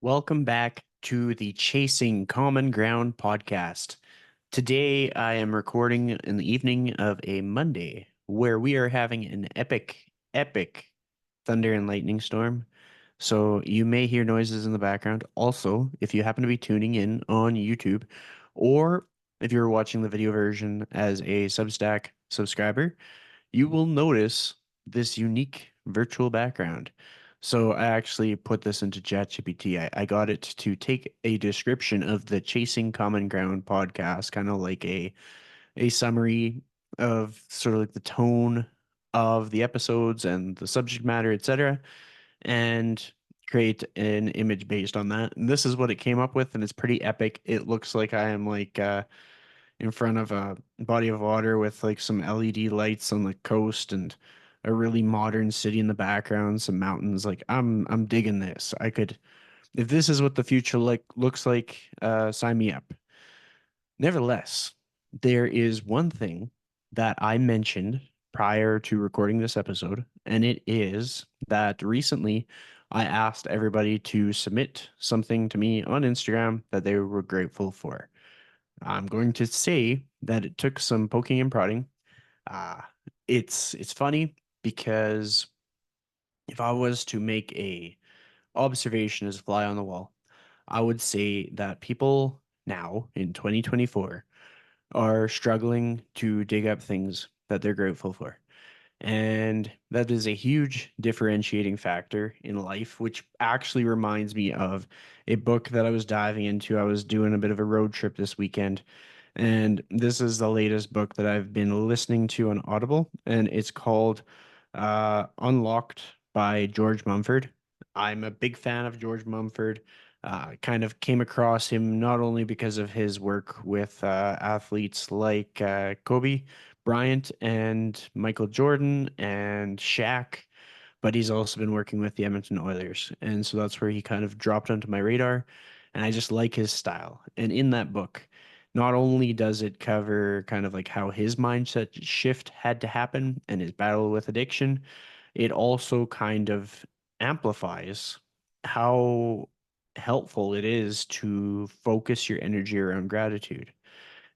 Welcome back to the Chasing Common Ground podcast. Today, I am recording in the evening of a Monday where we are having an epic thunder and lightning storm. So you may hear noises in the background. Also, if you happen to be tuning in on YouTube or if you're watching the video version as a Substack subscriber, you will notice this unique virtual background. So I actually put this into ChatGPT. I got it to take a description of the Chasing Common Ground podcast, kind of like a summary of sort of like the tone of the episodes and the subject matter, etc., and create an image based on that. And this is what it came up with, and it's pretty epic. It looks like I am like in front of a body of water with like some LED lights on the coast and a really modern city in the background, some mountains. Like I'm digging this. I could if this is what the future like looks like, sign me up. Nevertheless, there is one thing that I mentioned prior to recording this episode, and it is that recently I asked everybody to submit something to me on Instagram that they were grateful for. I'm going to say that it took some poking and prodding. Uh, it's funny because if I was to make a observation as a fly on the wall, I would say that people now in 2024 are struggling to dig up things that they're grateful for. And that is a huge differentiating factor in life, which actually reminds me of a book that I was diving into. I was doing a bit of a road trip this weekend, and this is the latest book that I've been listening to on Audible, and it's called Unlocked by George Mumford. I'm a big fan of George Mumford. Kind of came across him not only because of his work with athletes like Kobe Bryant and Michael Jordan and Shaq, but he's also been working with the Edmonton Oilers. And so that's where he kind of dropped onto my radar. And I just like his style. And in that book, not only does it cover kind of like how his mindset shift had to happen and his battle with addiction, it also kind of amplifies how helpful it is to focus your energy around gratitude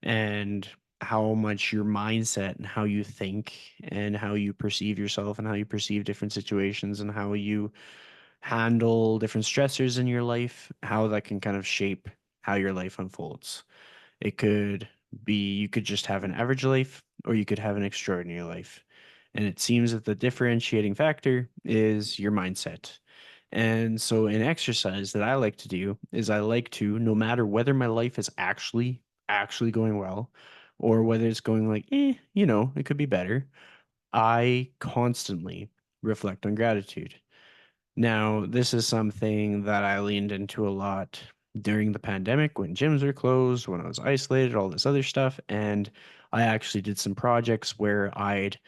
and how much your mindset and how you think and how you perceive yourself and how you perceive different situations and how you handle different stressors in your life, how that can kind of shape how your life unfolds. It could be you could just have an average life or you could have an extraordinary life. And it seems that the differentiating factor is your mindset. And so an exercise that I like to do is I like to, no matter whether my life is actually going well or whether it's going like, it could be better, I constantly reflect on gratitude. Now, this is something that I leaned into a lot during the pandemic when gyms were closed, when I was isolated, all this other stuff. And I actually did some projects where I'd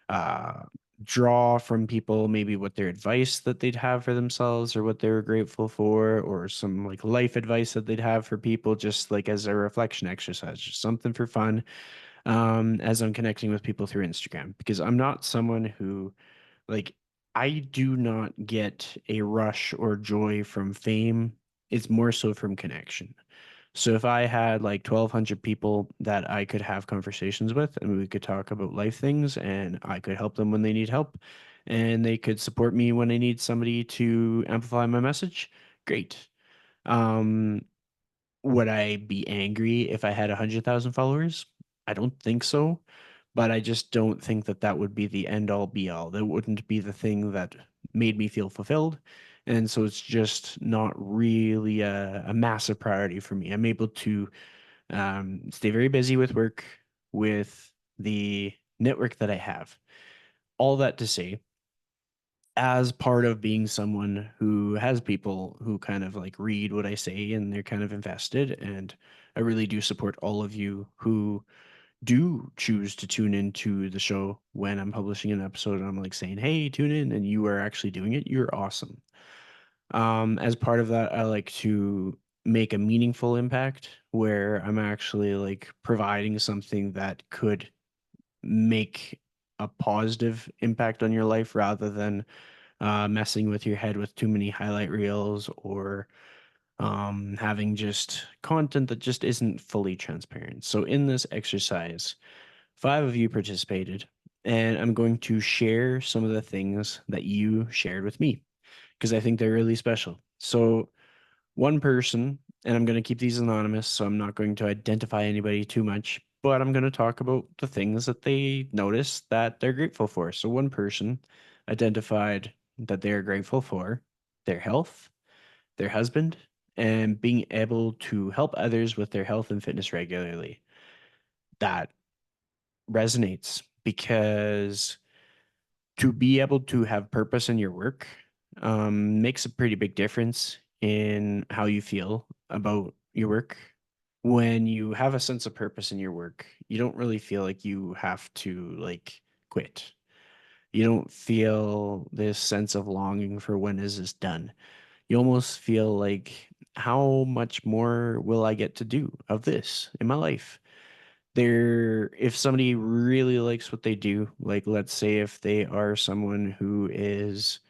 uh, draw from people maybe what their advice that they'd have for themselves or what they were grateful for, or some like life advice that they'd have for people, just like as a reflection exercise, just something for fun, as I'm connecting with people through Instagram. Because I'm not someone who like I do not get a rush or joy from fame. It's more so from connection. So if I had like 1,200 people that I could have conversations with and we could talk about life things and I could help them when they need help and they could support me when I need somebody to amplify my message, great. Um, would I be angry if I had 100,000 followers? I don't think so, but I just don't think that that would be the end all be all. That wouldn't be the thing that made me feel fulfilled. And so it's just not really a massive priority for me. I'm able to stay very busy with work, with the network that I have. All that to say, as part of being someone who has people who kind of like read what I say and they're kind of invested, and I really do support all of you who do choose to tune into the show when I'm publishing an episode and I'm like saying, hey, tune in, and you are actually doing it. You're awesome. As part of that, I like to make a meaningful impact where I'm actually like providing something that could make a positive impact on your life rather than messing with your head with too many highlight reels or having just content that just isn't fully transparent. So in this exercise, five of you participated, and I'm going to share some of the things that you shared with me because I think they're really special. So one person, and I'm going to keep these anonymous, so I'm not going to identify anybody too much, but I'm going to talk about the things that they noticed that they're grateful for. So one person identified that they are grateful for their health, their husband, and being able to help others with their health and fitness regularly. That resonates because to be able to have purpose in your work makes a pretty big difference in how you feel about your work. When you have a sense of purpose in your work, you don't really feel like you have to like quit. You don't feel this sense of longing for when is this done. You almost feel like, how much more will I get to do of this in my life? If somebody really likes what they do, like let's say if they are someone who is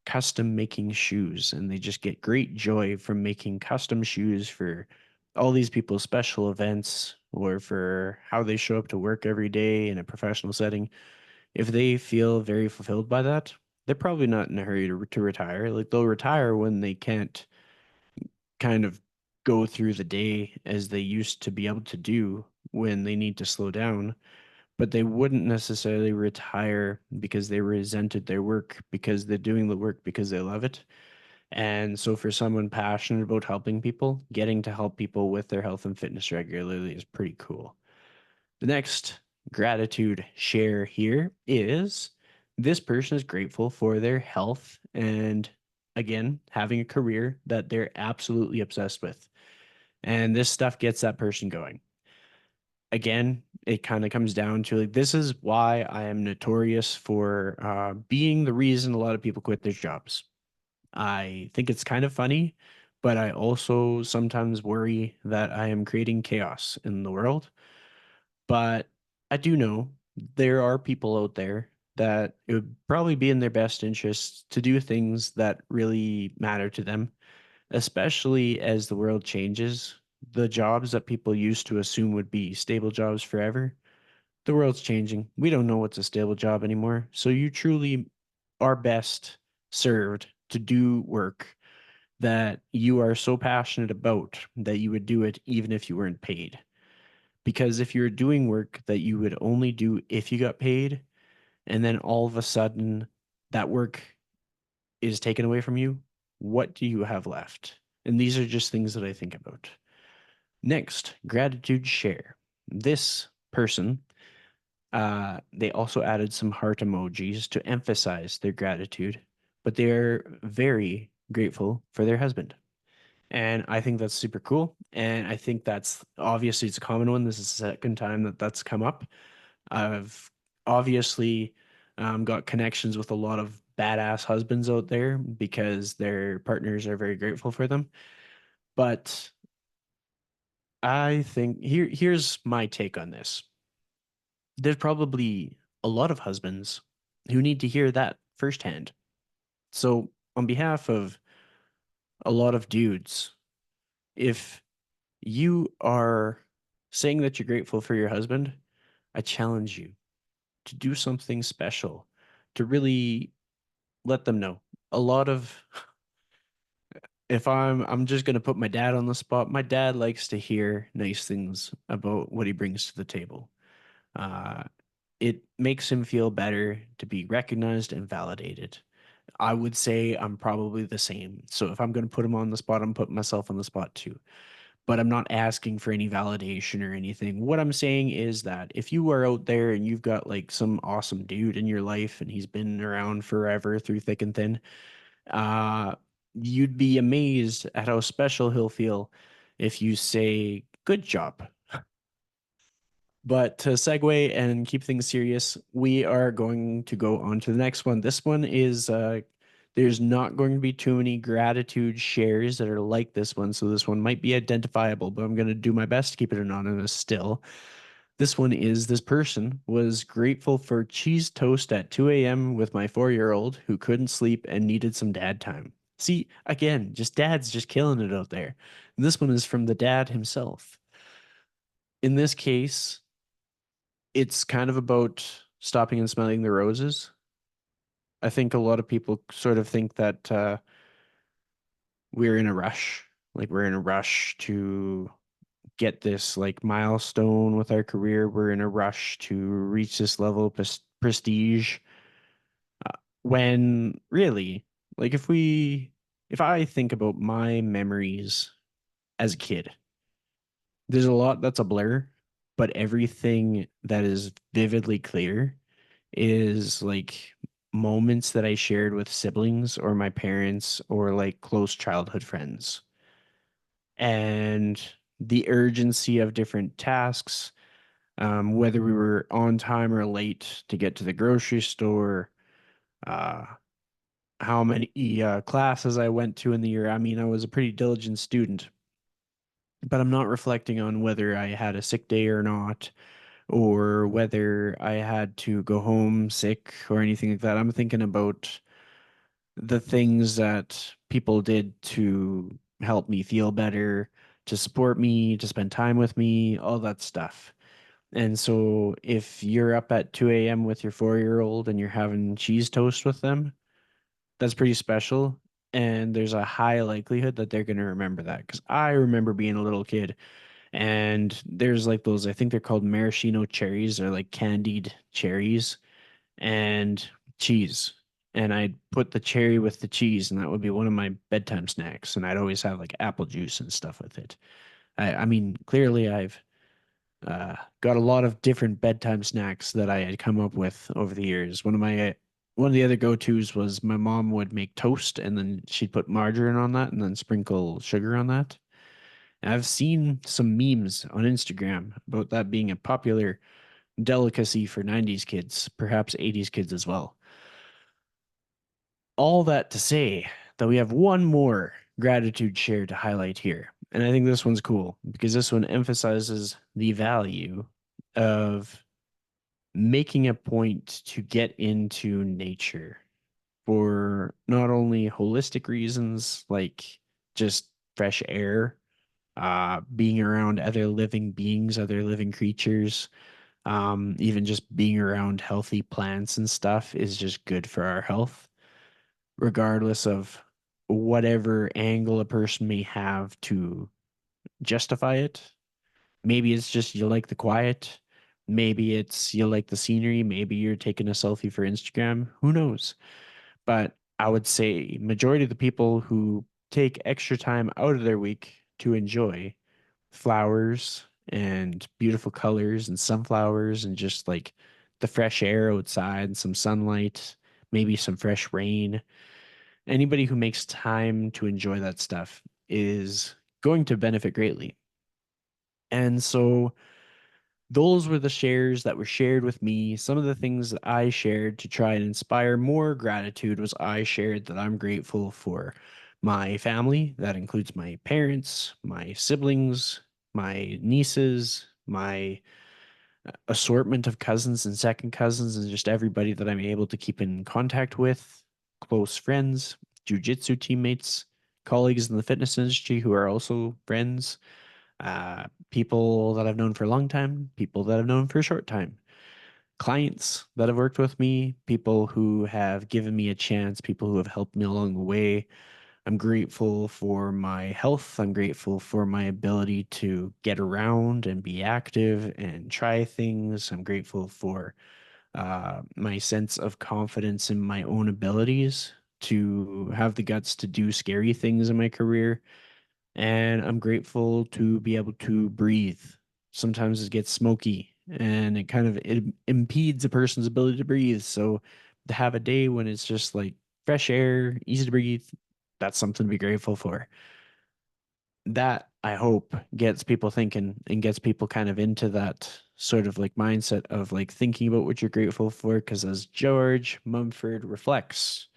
custom making shoes and they just get great joy from making custom shoes for all these people's special events or for how they show up to work every day in a professional setting, if they feel very fulfilled by that, they're probably not in a hurry to retire. Like they'll retire when they can't kind of go through the day as they used to be able to do when they need to slow down, but they wouldn't necessarily retire because they resented their work because they're doing the work because they love it. And so for someone passionate about helping people, getting to help people with their health and fitness regularly is pretty cool. The next gratitude share here is this person is grateful for their health and again, having a career that they're absolutely obsessed with. And this stuff gets that person going. Again, it kind of comes down to like, this is why I am notorious for being the reason a lot of people quit their jobs. I think it's kind of funny, but I also sometimes worry that I am creating chaos in the world. But I do know there are people out there that it would probably be in their best interest to do things that really matter to them, especially as the world changes. The jobs that people used to assume would be stable jobs forever, the world's changing. We don't know what's a stable job anymore. So you truly are best served to do work that you are so passionate about that you would do it even if you weren't paid. Because if you're doing work that you would only do if you got paid, and then all of a sudden that work is taken away from you, what do you have left? And these are just things that I think about. Next, gratitude share. This person, they also added some heart emojis to emphasize their gratitude, but they're very grateful for their husband. And I think that's super cool. And I think that's obviously it's a common one. This is the second time that that's come up. I've obviously got connections with a lot of badass husbands out there because their partners are very grateful for them. But I think here's my take on this. There's probably a lot of husbands who need to hear that firsthand. So, on behalf of a lot of dudes, if you are saying that you're grateful for your husband, I challenge you to do something special to really let them know. A lot of if I'm just going to put my dad on the spot. My dad likes to hear nice things about what he brings to the table. Uh, it makes him feel better to be recognized and validated. I would say I'm probably the same. So if I'm going to put him on the spot, I'm putting myself on the spot too. But I'm not asking for any validation or anything. What I'm saying is that if you are out there and you've got like some awesome dude in your life and he's been around forever through thick and thin, uh, you'd be amazed at how special he'll feel if you say, "Good job." But to segue and keep things serious, we are going to go on to the next one. This one is there's not going to be too many gratitude shares that are like this one, so this one might be identifiable, but I'm going to do my best to keep it anonymous still. This one is this person was grateful for cheese toast at 2 a.m. with my 4-year-old who couldn't sleep and needed some dad time. See, again, just dads just killing it out there. This one is from the dad himself. In this case, it's kind of about stopping and smelling the roses. I think a lot of people sort of think that we're in a rush, like we're in a rush to get this like milestone with our career. We're in a rush to reach this level of prestige. When really, like if I think about my memories as a kid, there's a lot that's a blur, but everything that is vividly clear is like moments that I shared with siblings or my parents or like close childhood friends. And the urgency of different tasks, whether we were on time or late to get to the grocery store, uh, how many classes I went to in the year. I mean, I was a pretty diligent student, but I'm not reflecting on whether I had a sick day or not, or whether I had to go home sick or anything like that. I'm thinking about the things that people did to help me feel better, to support me, to spend time with me, all that stuff. And so if you're up at 2 a.m. with your 4-year old and you're having cheese toast with them, that's pretty special. And there's a high likelihood that they're going to remember that. Because I remember being a little kid and there's like those, I think they're called maraschino cherries or like candied cherries and cheese. And I'd put the cherry with the cheese, and that would be one of my bedtime snacks. And I'd always have like apple juice and stuff with it. I mean, clearly I've got a lot of different bedtime snacks that I had come up with over the years. One of the other go-tos was my mom would make toast and then she'd put margarine on that and then sprinkle sugar on that. And I've seen some memes on Instagram about that being a popular delicacy for 90s kids, perhaps 80s kids as well. All that to say that we have one more gratitude share to highlight here. And I think this one's cool because this one emphasizes the value of making a point to get into nature for not only holistic reasons like just fresh air, being around other living beings, other living creatures, even just being around healthy plants and stuff is just good for our health, regardless of whatever angle a person may have to justify it. Maybe it's just you like the quiet. Maybe it's you like the scenery. Maybe you're taking a selfie for Instagram. Who knows? But I would say majority of the people who take extra time out of their week to enjoy flowers and beautiful colors and sunflowers and just like the fresh air outside and some sunlight, maybe some fresh rain. Anybody who makes time to enjoy that stuff is going to benefit greatly. And so those were the shares that were shared with me. Some of the things that I shared to try and inspire more gratitude was I shared that I'm grateful for my family. That includes my parents, my siblings, my nieces, my assortment of cousins and second cousins, and just everybody that I'm able to keep in contact with, close friends, jujitsu teammates, colleagues in the fitness industry who are also friends, people that I've known for a long time, people that I've known for a short time, clients that have worked with me, people who have given me a chance, people who have helped me along the way. I'm grateful for my health. I'm grateful for my ability to get around and be active and try things. I'm grateful for my sense of confidence in my own abilities to have the guts to do scary things in my career, and I'm grateful to be able to breathe. Sometimes it gets smoky and it impedes a person's ability to breathe. So to have a day when it's just like fresh air, easy to breathe, that's something to be grateful for. That I hope gets people thinking and gets people kind of into that sort of like mindset of like thinking about what you're grateful for. Because as George Mumford reflects,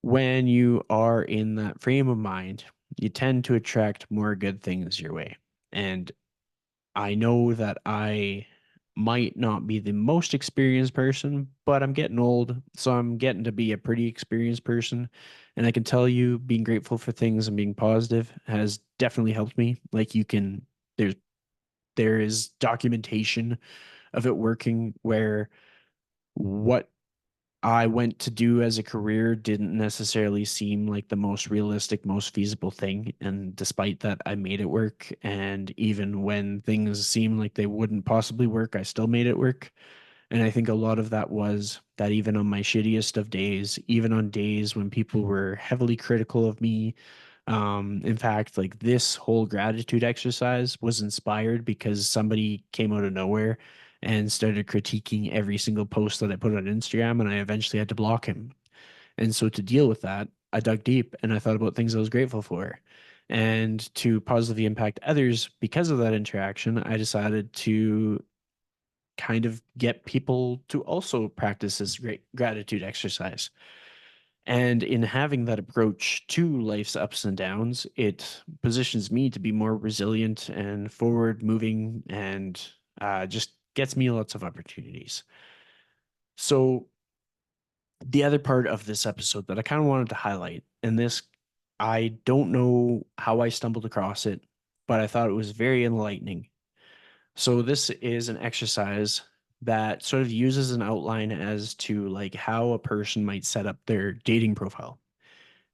when you are in that frame of mind, you tend to attract more good things your way. And I know that I might not be the most experienced person, but I'm getting old, so I'm getting to be a pretty experienced person. And I can tell you being grateful for things and being positive has definitely helped me. Like there's there is documentation of it working where what I went to do as a career didn't necessarily seem like the most realistic, most feasible thing. And despite that, I made it work. And even when things seemed like they wouldn't possibly work, I still made it work. And I think a lot of that was that even on my shittiest of days, even on days when people were heavily critical of me, in fact, like this whole gratitude exercise was inspired because somebody came out of nowhere and started critiquing every single post that I put on Instagram, and I eventually had to block him. And so to deal with that, I dug deep and I thought about things I was grateful for. And to positively impact others because of that interaction, I decided to kind of get people to also practice this great gratitude exercise. And in having that approach to life's ups and downs, it positions me to be more resilient and forward moving and just gets me lots of opportunities. So, the other part of this episode that I kind of wanted to highlight, and this, I don't know how I stumbled across it, but I thought it was very enlightening. So this is an exercise that sort of uses an outline as to like how a person might set up their dating profile.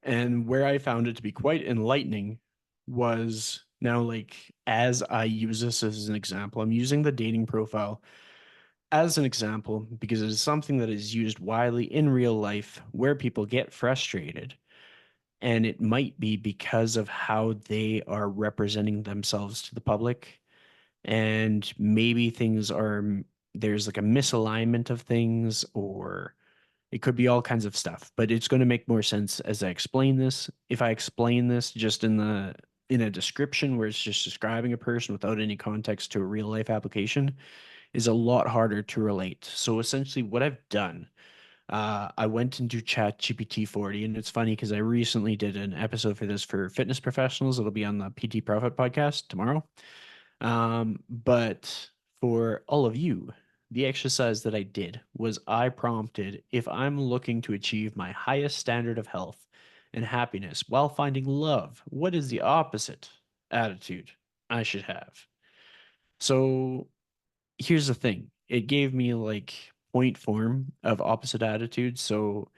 And where I found it to be quite enlightening was now like as I use this as an example, I'm using the dating profile as an example because it is something that is used widely in real life where people get frustrated. And it might be because of how they are representing themselves to the public, and maybe there's like a misalignment of things, or it could be all kinds of stuff, but it's going to make more sense as I explain this. If I explain this just in a description where it's just describing a person without any context to a real life application, is a lot harder to relate. So essentially what I've done, I went into chat GPT 40, and it's funny because I recently did an episode for this for fitness professionals. It'll be on the PT Profit podcast tomorrow. But for all of you, the exercise that I did was I prompted if I'm looking to achieve my highest standard of health and happiness while finding love, what is the opposite attitude I should have? So here's the thing, it gave me like point form of opposite attitudes. So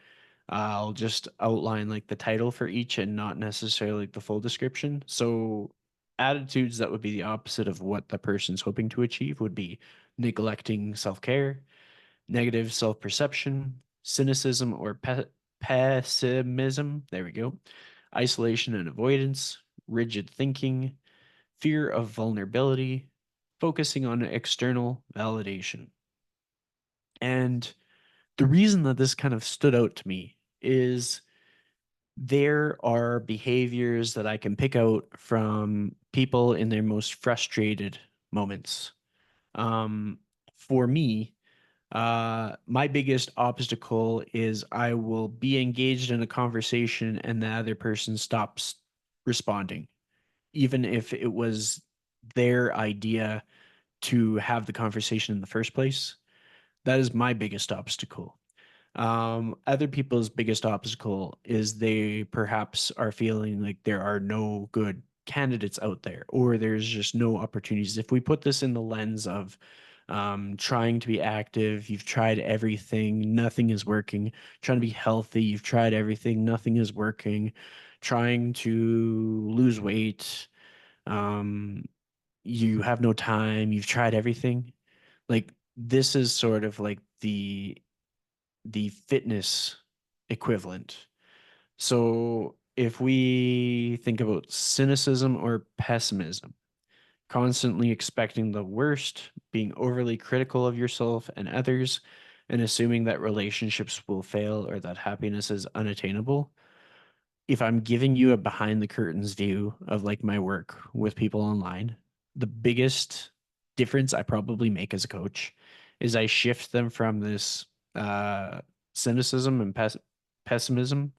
I'll just outline like the title for each and not necessarily like the full description. So, attitudes that would be the opposite of what the person's hoping to achieve would be neglecting self care, negative self perception, cynicism or pessimism. There we go. Isolation and avoidance, rigid thinking, fear of vulnerability, focusing on external validation. And the reason that this kind of stood out to me is there are behaviors that I can pick out from people in their most frustrated moments. Um, for me, my biggest obstacle is I will be engaged in a conversation and the other person stops responding, even if it was their idea to have the conversation in the first place. That is my biggest obstacle. Other people's biggest obstacle is they perhaps are feeling like there are no good candidates out there, or there's just no opportunities. If we put this in the lens of trying to be active, you've tried everything, nothing is working. Trying to be healthy, you've tried everything, nothing is working. Trying to lose weight, um, you have no time, you've tried everything. Like this is sort of like the fitness equivalent. So if we think about cynicism or pessimism, constantly expecting the worst, being overly critical of yourself and others, and assuming that relationships will fail or that happiness is unattainable. If I'm giving you a behind the curtains view of like my work with people online, the biggest difference I probably make as a coach is I shift them from this uh, cynicism and pessimism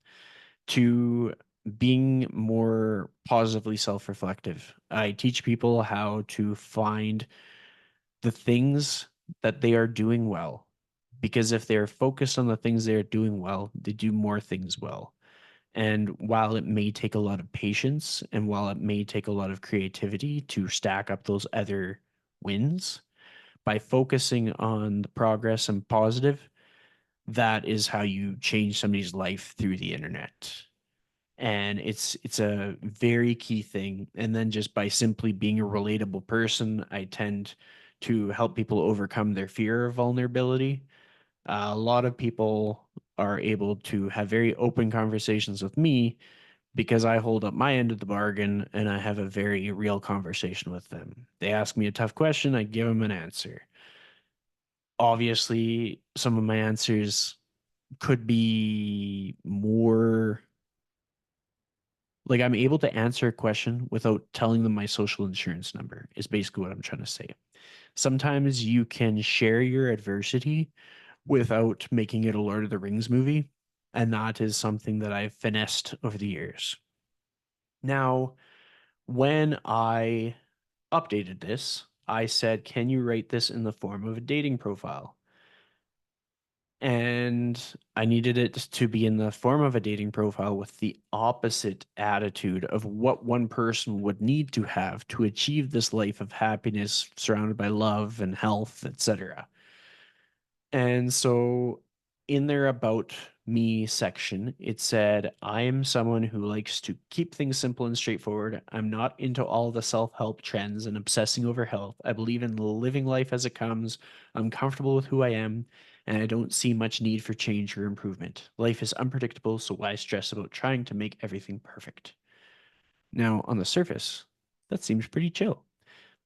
to being more positively self reflective. I teach people how to find the things that they are doing well. Because if they're focused on the things they're doing well, they do more things well. And while it may take a lot of patience and while it may take a lot of creativity to stack up those other wins, by focusing on the progress and positive, that is how you change somebody's life through the internet. And it's a very key thing. And then just by simply being a relatable person, I tend to help people overcome their fear of vulnerability. A lot of people are able to have very open conversations with me because I hold up my end of the bargain and I have a very real conversation with them. They ask me a tough question, I give them an answer. Obviously, some of my answers could be more like I'm able to answer a question without telling them my social insurance number, is basically what I'm trying to say. Sometimes you can share your adversity without making it a Lord of the Rings movie. And that is something that I've finessed over the years. Now, when I updated this, I said, can you write this in the form of a dating profile? And I needed it to be in the form of a dating profile with the opposite attitude of what one person would need to have to achieve this life of happiness surrounded by love and health, etc. And so in their about me section, it said, I am someone who likes to keep things simple and straightforward. I'm not into all the self help trends and obsessing over health. I believe in living life as it comes. I'm comfortable with who I am, and I don't see much need for change or improvement. Life is unpredictable, so why stress about trying to make everything perfect? Now, on the surface, that seems pretty chill.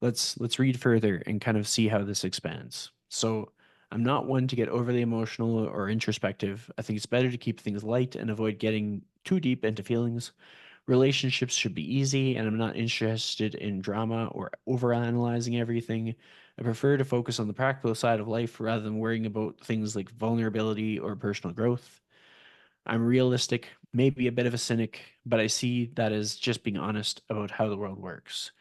Let's read further and kind of see how this expands. So, I'm not one to get overly emotional or introspective. I think it's better to keep things light and avoid getting too deep into feelings. Relationships should be easy, and I'm not interested in drama or overanalyzing everything. I prefer to focus on the practical side of life rather than worrying about things like vulnerability or personal growth. I'm realistic, maybe a bit of a cynic, but I see that as just being honest about how the world works.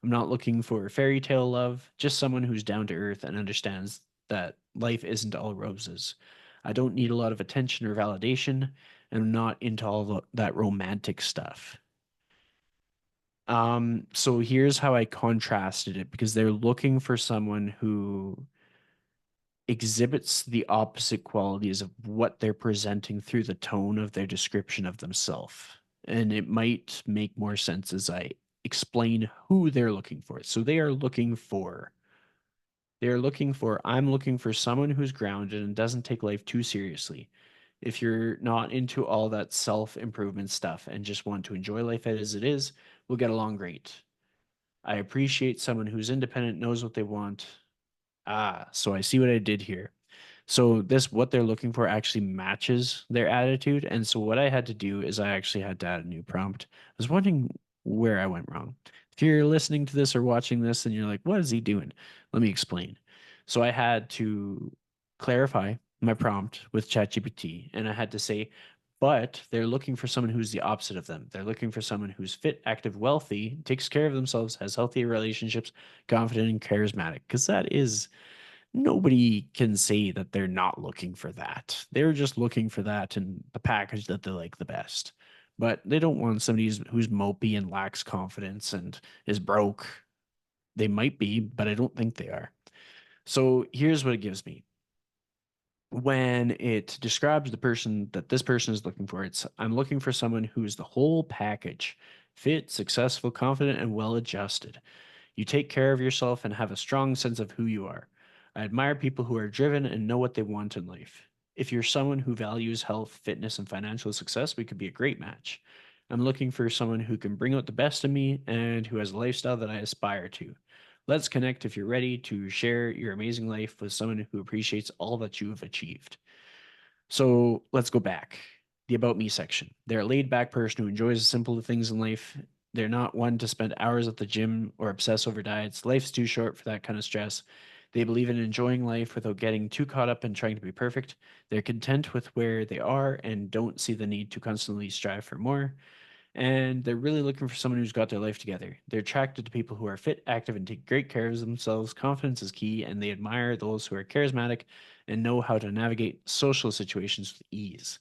I'm not looking for fairy tale love, just someone who's down to earth and understands that life isn't all roses. I don't need a lot of attention or validation, and I'm not into that romantic stuff. So here's how I contrasted it because they're looking for someone who exhibits the opposite qualities of what they're presenting through the tone of their description of themselves. And it might make more sense as I explain who they're looking for. So I'm looking for someone who's grounded and doesn't take life too seriously. If you're not into all that self improvement stuff and just want to enjoy life as it is, we'll get along great. I appreciate someone who's independent, knows what they want. Ah, so I see what I did here. So this what they're looking for actually matches their attitude. And so what I had to do is I actually had to add a new prompt. I was wondering where I went wrong. If you're listening to this or watching this and you're like, what is he doing? Let me explain. So I had to clarify my prompt with ChatGPT and I had to say, but they're looking for someone who's the opposite of them. They're looking for someone who's fit, active, wealthy, takes care of themselves, has healthy relationships, confident, and charismatic. Because that is nobody can say that they're not looking for that. They're just looking for that in the package that they like the best. But they don't want somebody who's mopey and lacks confidence and is broke. They might be, but I don't think they are. So here's what it gives me. When it describes the person that this person is looking for, it's I'm looking for someone who's the whole package, fit, successful, confident, and well adjusted. You take care of yourself and have a strong sense of who you are. I admire people who are driven and know what they want in life. If you're someone who values health, fitness, and financial success, we could be a great match. I'm looking for someone who can bring out the best in me and who has a lifestyle that I aspire to. Let's connect if you're ready to share your amazing life with someone who appreciates all that you have achieved. So let's go back. The About Me section. They're a laid back person who enjoys the simple things in life. They're not one to spend hours at the gym or obsess over diets. Life's too short for that kind of stress. They believe in enjoying life without getting too caught up in trying to be perfect. They're content with where they are and don't see the need to constantly strive for more. And they're really looking for someone who's got their life together. They're attracted to people who are fit, active, and take great care of themselves. Confidence is key, and they admire those who are charismatic and know how to navigate social situations with ease.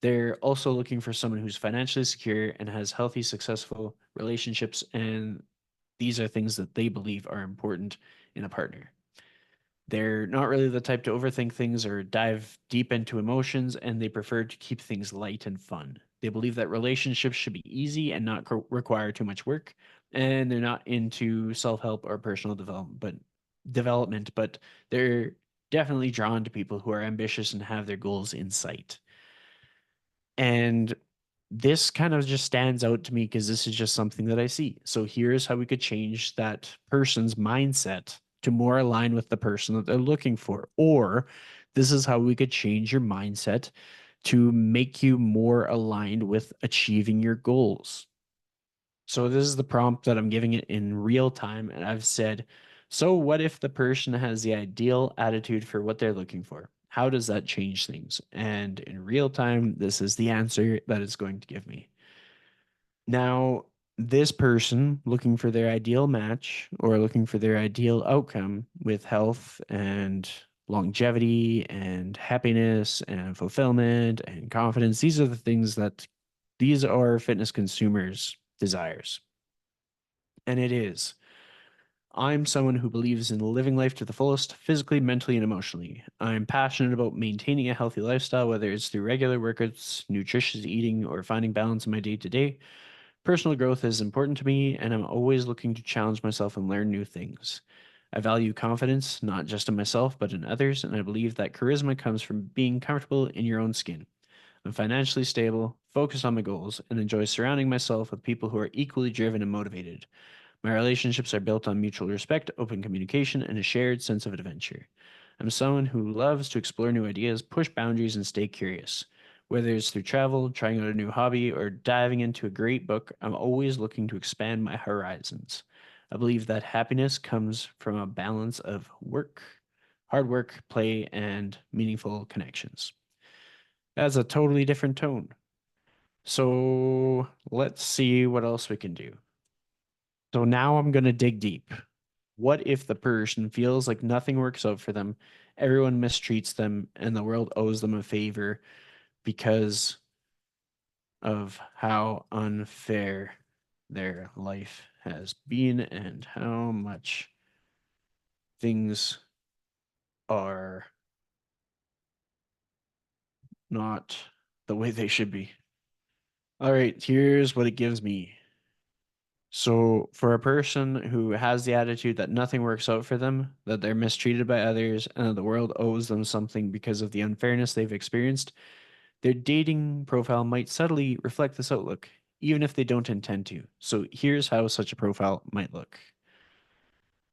They're also looking for someone who's financially secure and has healthy, successful relationships. And these are things that they believe are important in a partner. They're not really the type to overthink things or dive deep into emotions, and they prefer to keep things light and fun. They believe that relationships should be easy and not require too much work, and they're not into self-help or personal development, but they're definitely drawn to people who are ambitious and have their goals in sight. And this kind of just stands out to me because this is just something that I see. So here's how we could change that person's mindset to more align with the person that they're looking for. Or this is how we could change your mindset to make you more aligned with achieving your goals. So this is the prompt that I'm giving it in real time. And I've said, so what if the person has the ideal attitude for what they're looking for? How does that change things? And in real time, this is the answer that it's going to give me. Now, this person looking for their ideal match or looking for their ideal outcome with health and longevity and happiness and fulfillment and confidence, these are fitness consumers' desires. And it is. I'm someone who believes in living life to the fullest, physically, mentally, and emotionally. I'm passionate about maintaining a healthy lifestyle, whether it's through regular workouts, nutritious eating, or finding balance in my day to day. Personal growth is important to me, and I'm always looking to challenge myself and learn new things. I value confidence, not just in myself, but in others, and I believe that charisma comes from being comfortable in your own skin. I'm financially stable, focused on my goals, and enjoy surrounding myself with people who are equally driven and motivated. My relationships are built on mutual respect, open communication, and a shared sense of adventure. I'm someone who loves to explore new ideas, push boundaries, and stay curious. Whether it's through travel, trying out a new hobby, or diving into a great book, I'm always looking to expand my horizons. I believe that happiness comes from a balance of hard work, play, and meaningful connections. That's a totally different tone. So let's see what else we can do. So now I'm going to dig deep. What if the person feels like nothing works out for them, everyone mistreats them, and the world owes them a favor because of how unfair their life has been and how much things are not the way they should be? All right, here's what it gives me. So, for a person who has the attitude that nothing works out for them, that they're mistreated by others, and that the world owes them something because of the unfairness they've experienced, their dating profile might subtly reflect this outlook, even if they don't intend to. So, here's how such a profile might look.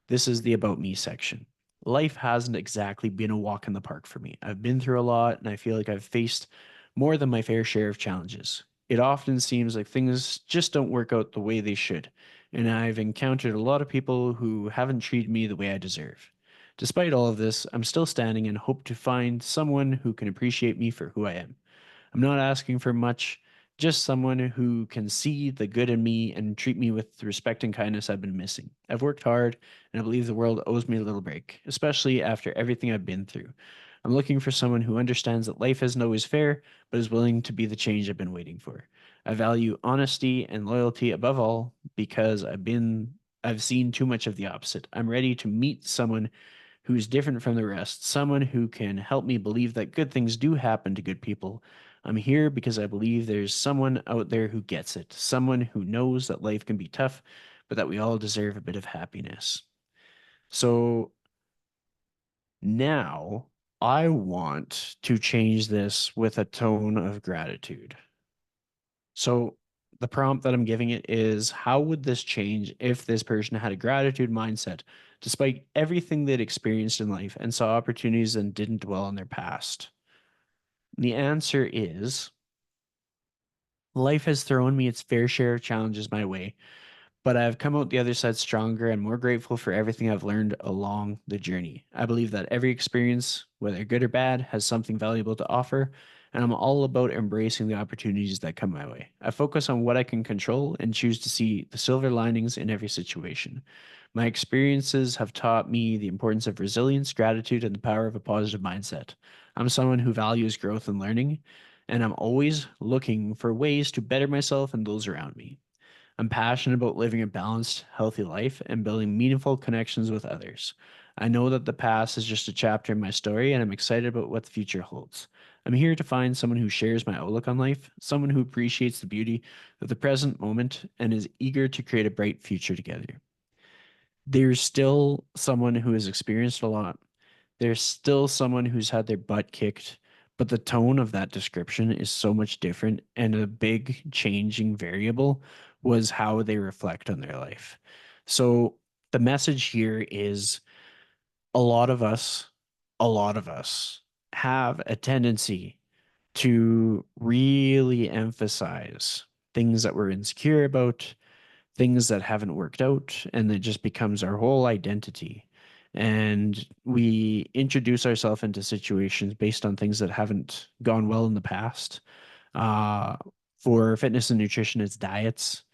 This is the About Me section. Life hasn't exactly been a walk in the park for me. I've been through a lot, and I feel like I've faced more than my fair share of challenges. It often seems like things just don't work out the way they should, and I've encountered a lot of people who haven't treated me the way I deserve. Despite all of this, I'm still standing and hope to find someone who can appreciate me for who I am. I'm not asking for much, just someone who can see the good in me and treat me with the respect and kindness I've been missing. I've worked hard, and I believe the world owes me a little break, especially after everything I've been through. I'm looking for someone who understands that life isn't always fair, but is willing to be the change I've been waiting for. I value honesty and loyalty above all because I've seen too much of the opposite. I'm ready to meet someone who's different from the rest, someone who can help me believe that good things do happen to good people. I'm here because I believe there's someone out there who gets it, someone who knows that life can be tough, but that we all deserve a bit of happiness. So now I want to change this with a tone of gratitude. So the prompt that I'm giving it is, how would this change if this person had a gratitude mindset despite everything they'd experienced in life and saw opportunities and didn't dwell on their past? The answer is, life has thrown me its fair share of challenges my way, but I've come out the other side stronger and more grateful for everything I've learned along the journey. I believe that every experience, whether good or bad, has something valuable to offer, and I'm all about embracing the opportunities that come my way. I focus on what I can control and choose to see the silver linings in every situation. My experiences have taught me the importance of resilience, gratitude, and the power of a positive mindset. I'm someone who values growth and learning, and I'm always looking for ways to better myself and those around me. I'm passionate about living a balanced, healthy life and building meaningful connections with others. I know that the past is just a chapter in my story, and I'm excited about what the future holds. I'm here to find someone who shares my outlook on life, someone who appreciates the beauty of the present moment and is eager to create a bright future together. There's still someone who has experienced a lot. There's still someone who's had their butt kicked, but the tone of that description is so much different. And a big changing variable was how they reflect on their life. So the message here is a lot of us, a lot of us have a tendency to really emphasize things that we're insecure about, things that haven't worked out, and it just becomes our whole identity. And we introduce ourselves into situations based on things that haven't gone well in the past. Uh, for fitness and nutrition, it's diets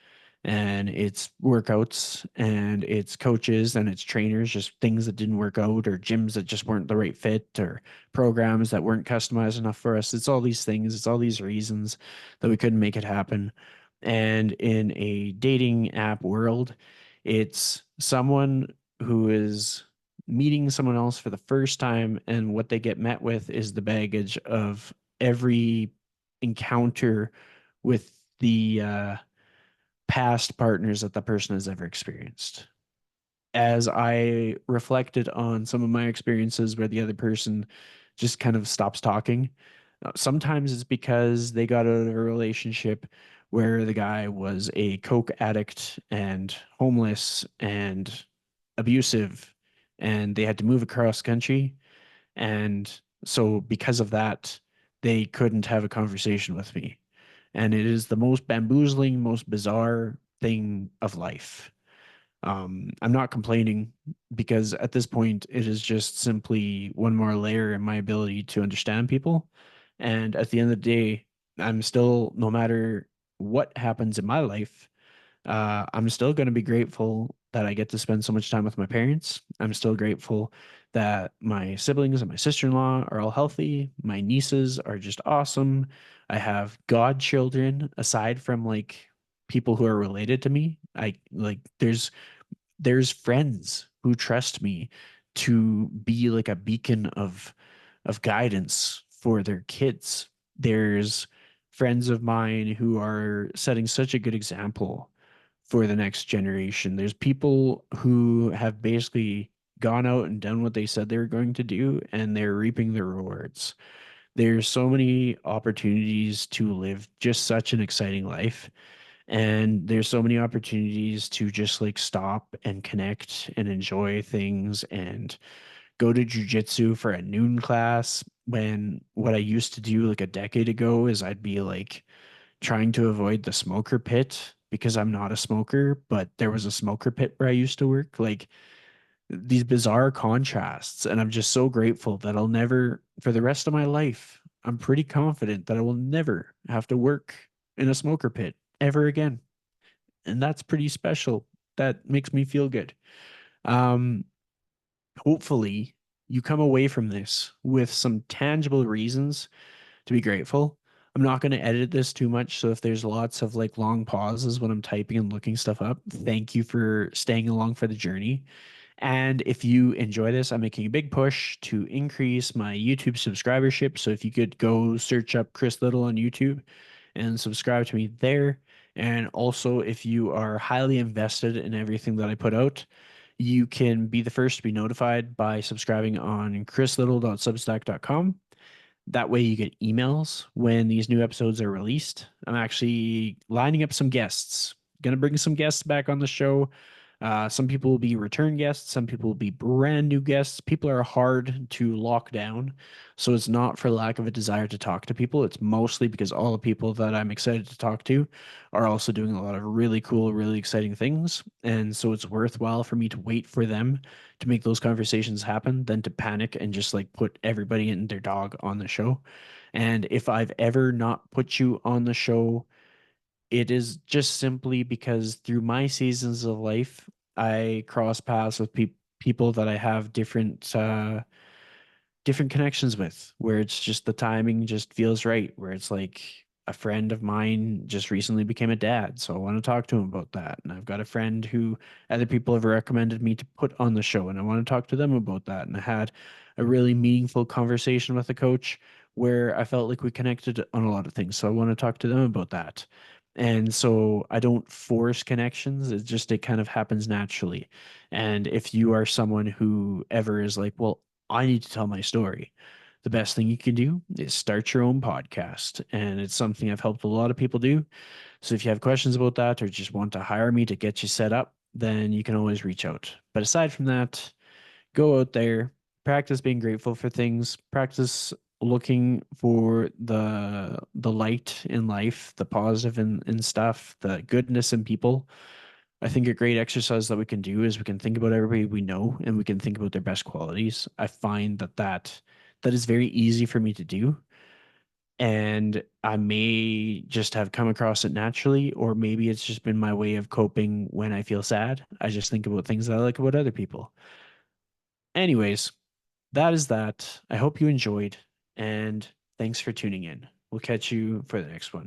and it's workouts and it's coaches and it's trainers, just things that didn't work out or gyms that just weren't the right fit or programs that weren't customized enough for us. It's all these things, it's all these reasons that we couldn't make it happen. And in a dating app world, it's someone who is meeting someone else for the first time, and what they get met with is the baggage of every encounter with the past partners that the person has ever experienced. As I reflected on some of my experiences where the other person just kind of stops talking, sometimes it's because they got out of a relationship where the guy was a coke addict and homeless and abusive, and they had to move across country. And so, because of that, they couldn't have a conversation with me. And it is the most bamboozling, most bizarre thing of life. I'm not complaining because at this point, it is just simply one more layer in my ability to understand people. And at the end of the day, I'm still, no matter what happens in my life, I'm still going to be grateful that I get to spend so much time with my parents. I'm still grateful that my siblings and my sister-in-law are all healthy. My nieces are just awesome. I have godchildren aside from like people who are related to me. I like there's friends who trust me to be like a beacon of guidance for their kids. There's friends of mine who are setting such a good example for the next generation. There's people who have basically gone out and done what they said they were going to do, and they're reaping the rewards. There's so many opportunities to live just such an exciting life. And there's so many opportunities to just like stop and connect and enjoy things and go to jujitsu for a noon class, when what I used to do like a decade ago is I'd be like trying to avoid the smoker pit because I'm not a smoker, but there was a smoker pit where I used to work. Like these bizarre contrasts. And I'm just so grateful that I'll never, for the rest of my life, I'm pretty confident that I will never have to work in a smoker pit ever again. And that's pretty special. That makes me feel good. Um, Hopefully, you come away from this with some tangible reasons to be grateful. I'm not going to edit this too much. So if there's lots of like long pauses when I'm typing and looking stuff up, thank you for staying along for the journey. And if you enjoy this, I'm making a big push to increase my YouTube subscribership. So if you could go search up Chris Liddle on YouTube and subscribe to me there. And also, if you are highly invested in everything that I put out, you can be the first to be notified by subscribing on chrislittle.substack.com. That way you get emails when these new episodes are released. I'm actually lining up some guests. Gonna bring some guests back on the show. Some people will be return guests, some people will be brand new guests. People are hard to lock down. So it's not for lack of a desire to talk to people. It's mostly because all the people that I'm excited to talk to are also doing a lot of really cool, really exciting things. And so it's worthwhile for me to wait for them to make those conversations happen than to panic and just like put everybody and their dog on the show. And if I've ever not put you on the show, it is just simply because through my seasons of life, I cross paths with people that I have different connections with, where it's just the timing just feels right, where it's like a friend of mine just recently became a dad, so I want to talk to him about that. And I've got a friend who other people have recommended me to put on the show, and I want to talk to them about that. And I had a really meaningful conversation with a coach where I felt like we connected on a lot of things, so I want to talk to them about that. And so I don't force connections. It kind of happens naturally. And if you are someone who ever is like, well, I need to tell my story, the best thing you can do is start your own podcast. And it's something I've helped a lot of people do. So if you have questions about that or just want to hire me to get you set up, then you can always reach out. But aside from that, go out there, practice being grateful for things, practice looking for the light in life, the positive in stuff, the goodness in people. I think a great exercise that we can do is we can think about everybody we know and we can think about their best qualities. I find that is very easy for me to do. And I may just have come across it naturally, or maybe it's just been my way of coping when I feel sad. I just think about things that I like about other people. Anyways, that is that. I hope you enjoyed, and thanks for tuning in. We'll catch you for the next one.